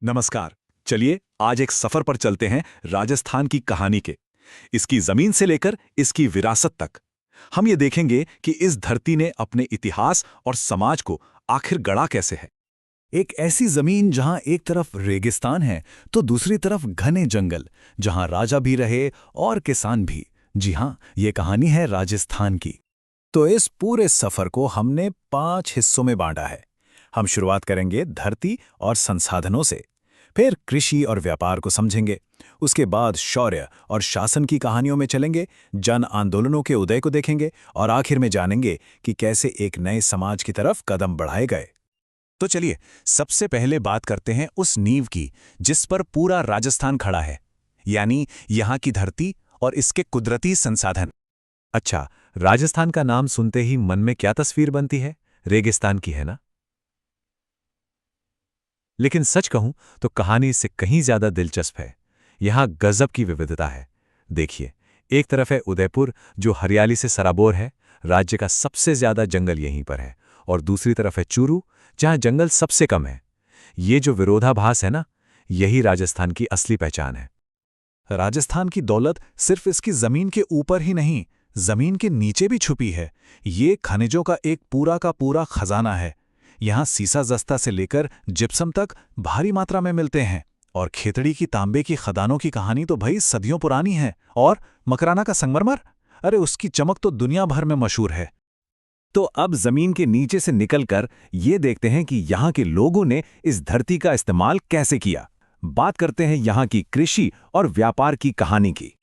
नमस्कार। चलिए आज एक सफर पर चलते हैं राजस्थान की कहानी के। इसकी जमीन से लेकर इसकी विरासत तक। हम ये देखेंगे कि इस धरती ने अपने इतिहास और समाज को आखिर गढ़ा कैसे है। एक ऐसी जमीन जहां एक तरफ रेगिस्तान है तो दूसरी तरफ घने जंगल, जहां राजा भी रहे और किसान भी। जी हां, ये कहानी है राजस्थान की। तो इस पूरे सफर को हमने 5 हिस्सों में बांटा है। हम शुरुआत करेंगे धरती और संसाधनों से, फिर कृषि और व्यापार को समझेंगे, उसके बाद शौर्य और शासन की कहानियों में चलेंगे, जन आंदोलनों के उदय को देखेंगे और आखिर में जानेंगे कि कैसे एक नए समाज की तरफ कदम बढ़ाए गए। तो चलिए सबसे पहले बात करते हैं उस नींव की जिस पर पूरा राजस्थान खड़ा है, यानी यहाँ की धरती और इसके कुदरती संसाधन। अच्छा, राजस्थान का नाम सुनते ही मन में क्या तस्वीर बनती है? रेगिस्तान की, है ना? लेकिन सच कहूं तो कहानी इससे कहीं ज्यादा दिलचस्प है। यहां गजब की विविधता है। देखिए, एक तरफ है उदयपुर जो हरियाली से सराबोर है, राज्य का सबसे ज्यादा जंगल यहीं पर है, और दूसरी तरफ है चूरू जहां जंगल सबसे कम है। ये जो विरोधाभास है ना, यही राजस्थान की असली पहचान है। राजस्थान की दौलत सिर्फ इसकी जमीन के ऊपर ही नहीं, जमीन के नीचे भी छुपी है। ये खनिजों का एक पूरा का पूरा खजाना है। यहाँ सीसा जस्ता से लेकर जिप्सम तक भारी मात्रा में मिलते हैं, और खेतड़ी की तांबे की खदानों की कहानी तो भाई सदियों पुरानी है। और मकराना का संगमरमर, अरे उसकी चमक तो दुनिया भर में मशहूर है। तो अब जमीन के नीचे से निकलकर ये देखते हैं कि यहाँ के लोगों ने इस धरती का इस्तेमाल कैसे किया। बात करते हैं यहाँ की कृषि और व्यापार की कहानी की।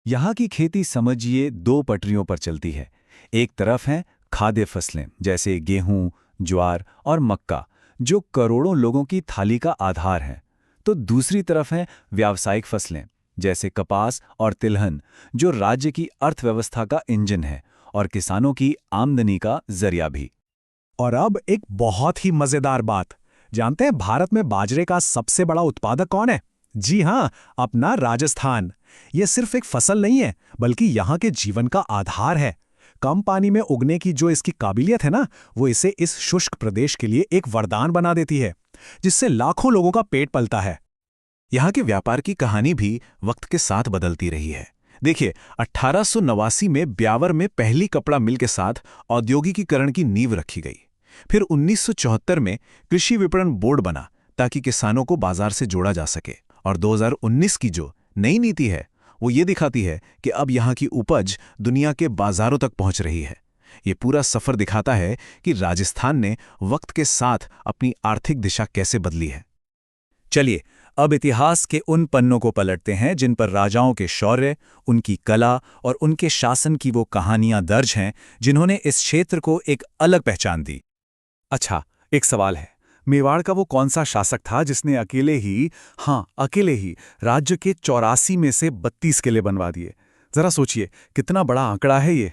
यहाँ की खेती समझिए 2 पटरियों पर चलती है। एक तरफ हैं खाद्य फसलें जैसे गेहूं, ज्वार और मक्का, जो करोड़ों लोगों की थाली का आधार हैं। तो दूसरी तरफ हैं व्यावसायिक फसलें जैसे कपास और तिलहन, जो राज्य की अर्थव्यवस्था का इंजन है और किसानों की आमदनी का जरिया भी। और अब एक बहुत ही मजेदार बात, जानते हैं भारत में बाजरे का सबसे बड़ा उत्पादक कौन है? जी हां, अपना राजस्थान। यह सिर्फ एक फसल नहीं है, बल्कि यहाँ के जीवन का आधार है। कम पानी में उगने की जो इसकी काबिलियत है ना, वो इसे इस शुष्क प्रदेश के लिए एक वरदान बना देती है, जिससे लाखों लोगों का पेट पलता है। यहाँ के व्यापार की कहानी भी वक्त के साथ बदलती रही है। देखिए, 1889 में ब्यावर में पहली कपड़ा मिल के साथ औद्योगिकीकरण की नींव रखी गई। फिर 1974 में कृषि विपणन बोर्ड बना ताकि किसानों को बाजार से जोड़ा जा सके। और 2019 की जो नई नीति है, वो ये दिखाती है कि अब यहाँ की उपज दुनिया के बाजारों तक पहुँच रही है। ये पूरा सफर दिखाता है कि राजस्थान ने वक्त के साथ अपनी आर्थिक दिशा कैसे बदली है। चलिए अब इतिहास के उन पन्नों को पलटते हैं जिन पर राजाओं के शौर्य, उनकी कला और उनके शासन की वो कहानियां दर्ज हैं जिन्होंने इस क्षेत्र को एक अलग पहचान दी। अच्छा, एक सवाल है, मेवाड़ का वो कौन सा शासक था जिसने अकेले ही राज्य के 84 में से 32 किले बनवा दिए? जरा सोचिए, कितना बड़ा आंकड़ा है ये।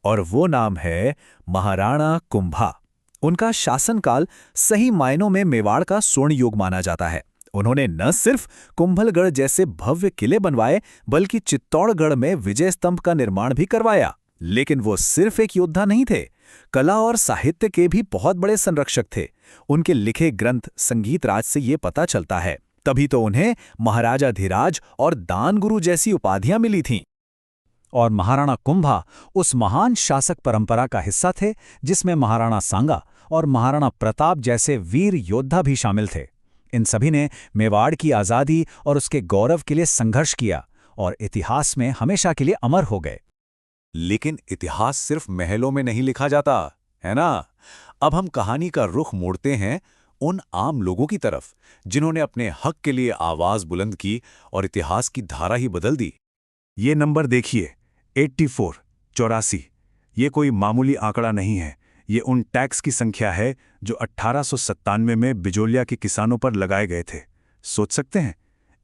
और वो नाम है महाराणा कुंभा। उनका शासनकाल सही मायनों में मेवाड़ का स्वर्ण युग माना जाता है। उन्होंने न सिर्फ कुंभलगढ़ जैसे भव्य किले बनवाए, बल्कि चित्तौड़गढ़ में विजय स्तंभ का निर्माण भी करवाया। लेकिन वो सिर्फ एक योद्धा नहीं थे, कला और साहित्य के भी बहुत बड़े संरक्षक थे। उनके लिखे ग्रंथ संगीत राज से ये पता चलता है। तभी तो उन्हें महाराजाधिराज और दानगुरु जैसी उपाधियां मिली थीं। और महाराणा कुंभा उस महान शासक परंपरा का हिस्सा थे जिसमें महाराणा सांगा और महाराणा प्रताप जैसे वीर योद्धा भी शामिल थे। इन सभी ने मेवाड़ की आज़ादी और उसके गौरव के लिए संघर्ष किया और इतिहास में हमेशा के लिए अमर हो गए। लेकिन इतिहास सिर्फ महलों में नहीं लिखा जाता, है ना? अब हम कहानी का रुख मोड़ते हैं उन आम लोगों की तरफ जिन्होंने अपने हक के लिए आवाज बुलंद की और इतिहास की धारा ही बदल दी। ये नंबर देखिए, 84, 84। ये कोई मामूली आंकड़ा नहीं है। ये उन टैक्स की संख्या है जो 1897 में बिजोलिया के किसानों पर लगाए गए थे। सोच सकते हैं,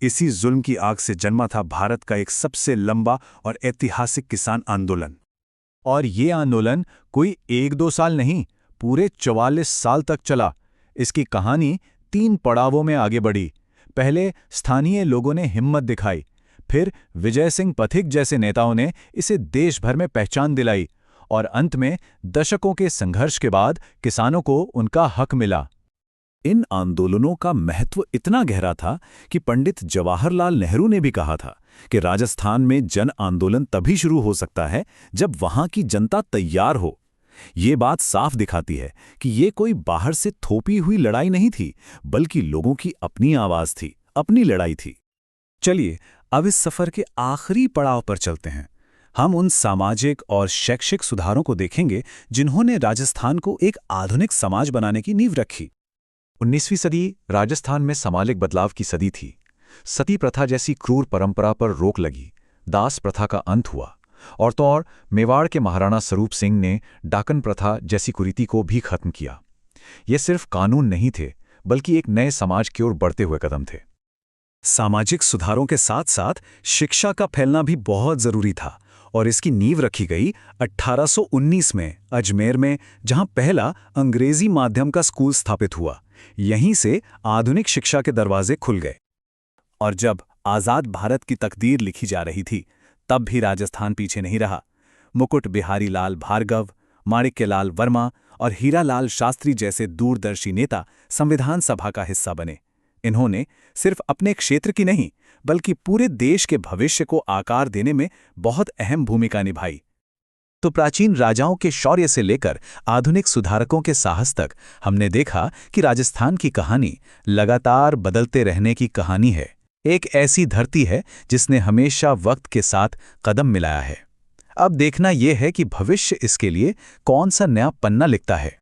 इसी जुल्म की आग से जन्मा था भारत का एक सबसे लंबा और ऐतिहासिक किसान आंदोलन। और ये आंदोलन कोई 1-2 साल नहीं, पूरे 44 साल तक चला। इसकी कहानी 3 पड़ावों में आगे बढ़ी। पहले स्थानीय लोगों ने हिम्मत दिखाई, फिर विजय सिंह पथिक जैसे नेताओं ने इसे देश भर में पहचान दिलाई, और अंत में दशकों के संघर्ष के बाद किसानों को उनका हक मिला। इन आंदोलनों का महत्व इतना गहरा था कि पंडित जवाहरलाल नेहरू ने भी कहा था कि राजस्थान में जन आंदोलन तभी शुरू हो सकता है जब वहां की जनता तैयार हो। ये बात साफ दिखाती है कि ये कोई बाहर से थोपी हुई लड़ाई नहीं थी, बल्कि लोगों की अपनी आवाज थी, अपनी लड़ाई थी। चलिए अब इस सफर के आखिरी पड़ाव पर चलते हैं। हम उन सामाजिक और शैक्षिक सुधारों को देखेंगे जिन्होंने राजस्थान को एक आधुनिक समाज बनाने की नींव रखी। 19वीं सदी राजस्थान में सामाजिक बदलाव की सदी थी। सती प्रथा जैसी क्रूर परंपरा पर रोक लगी, दास प्रथा का अंत हुआ, और तो और मेवाड़ के महाराणा स्वरूप सिंह ने डाकन प्रथा जैसी कुरीति को भी खत्म किया। ये सिर्फ कानून नहीं थे, बल्कि एक नए समाज की ओर बढ़ते हुए कदम थे। सामाजिक सुधारों के साथ साथ शिक्षा का फैलना भी बहुत जरूरी था, और इसकी नींव रखी गई 1819 में अजमेर में, जहां पहला अंग्रेजी माध्यम का स्कूल स्थापित हुआ। यहीं से आधुनिक शिक्षा के दरवाजे खुल गए। और जब आज़ाद भारत की तकदीर लिखी जा रही थी, तब भी राजस्थान पीछे नहीं रहा। मुकुट बिहारी लाल भार्गव, माणिक्यलाल वर्मा और हीरालाल शास्त्री जैसे दूरदर्शी नेता संविधान सभा का हिस्सा बने। इन्होंने सिर्फ अपने क्षेत्र की नहीं, बल्कि पूरे देश के भविष्य को आकार देने में बहुत अहम भूमिका निभाई। तो प्राचीन राजाओं के शौर्य से लेकर आधुनिक सुधारकों के साहस तक हमने देखा कि राजस्थान की कहानी लगातार बदलते रहने की कहानी है। एक ऐसी धरती है जिसने हमेशा वक्त के साथ कदम मिलाया है। अब देखना यह है कि भविष्य इसके लिए कौन सा नया पन्ना लिखता है।